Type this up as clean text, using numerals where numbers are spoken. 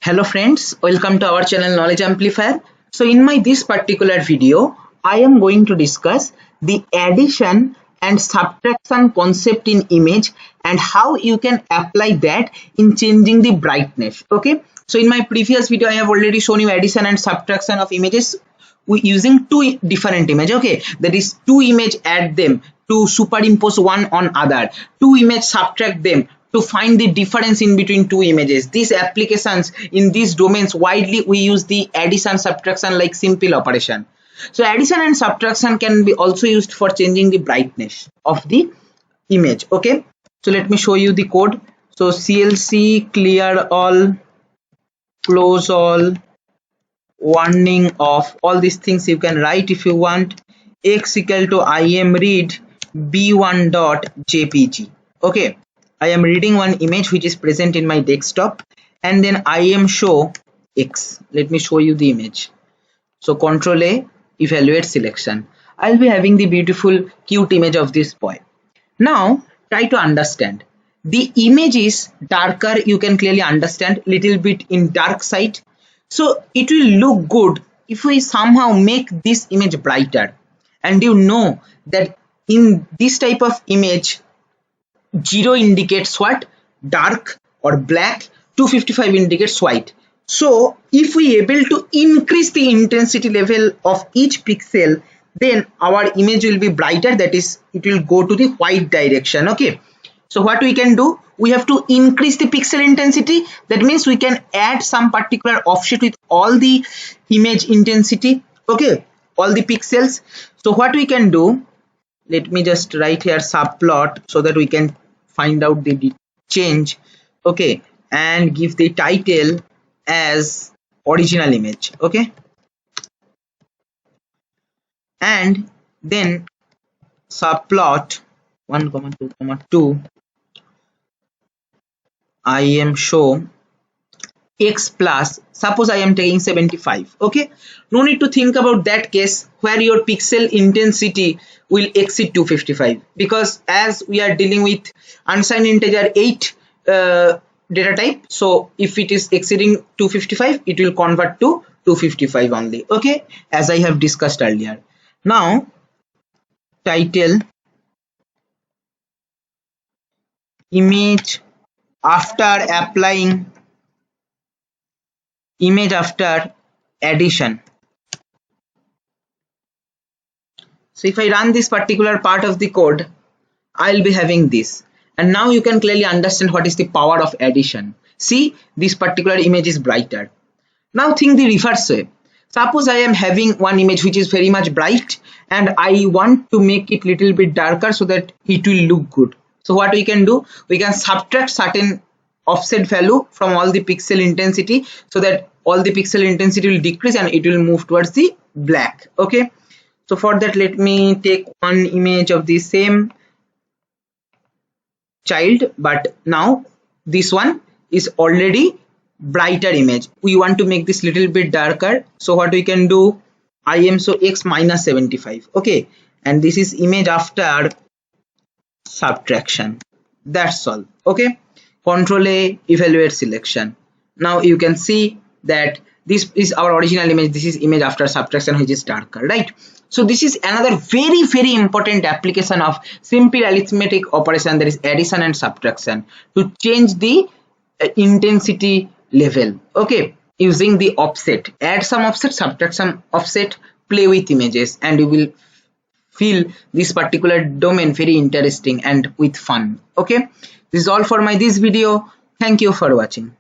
Hello friends, welcome to our channel Knowledge Amplifier. So in my this particular video, I am going to discuss the addition and subtraction concept in image and how you can apply that in changing the brightness. Okay, so in my previous video I have already shown you addition and subtraction of images using two different images. Okay, that is two image, add them to superimpose one on other, two image, subtract them to find the difference in between two images. These applications in these domains widely we use the addition subtraction like simple operation. So addition and subtraction can be also used for changing the brightness of the image. Okay, so let me show you the code. So CLC clear all, close all, warning off, all these things you can write if you want. X equal to im read b1.jpg. okay, I am reading one image which is present in my desktop, and then im show x. Let me show you the image. So Control A, evaluate selection. I'll be having the beautiful cute image of this boy. Now try to understand. The image is darker, you can clearly understand, little bit in dark side. So it will look good if we somehow make this image brighter. And you know that in this type of image, 0 indicates what? Dark or black, 255 indicates white. So if we able to increase the intensity level of each pixel, then our image will be brighter, that is it will go to the white direction. Okay, so what we can do, we have to increase the pixel intensity. That means we can add some particular offset with all the image intensity. Okay, all the pixels. So what we can do, let me just write here subplot so that we can find out the change. Okay, and give the title as original image. Okay, and then subplot 1, 2, 2 I am show x plus, suppose I am taking 75. Okay, no need to think about that case where your pixel intensity will exceed 255, because as we are dealing with unsigned integer 8 data type, so if it is exceeding 255 it will convert to 255 only. Okay, as I have discussed earlier. Now title image after applying image after addition. So if I run this particular part of the code, I'll be having this, and now you can clearly understand what is the power of addition. See, this particular image is brighter. Now think the reverse way. Suppose I am having one image which is very much bright and I want to make it little bit darker so that it will look good. So what we can do, we can subtract certain offset value from all the pixel intensity so that all the pixel intensity will decrease and it will move towards the black. Okay, so for that let me take one image of the same child, but now this one is already brighter image. We want to make this little bit darker, so what we can do, im show x minus 75. Okay, and this is image after subtraction. That's all. Okay, Control A, evaluate selection. Now you can see that this is our original image, this is image after subtraction which is darker, right? So this is another very important application of simple arithmetic operation, that is addition and subtraction, to change the intensity level. Okay, using the offset, add some offset, subtract some offset, play with images, and you will feel this particular domain very interesting and with fun. Okay, this is all for my this video. Thank you for watching.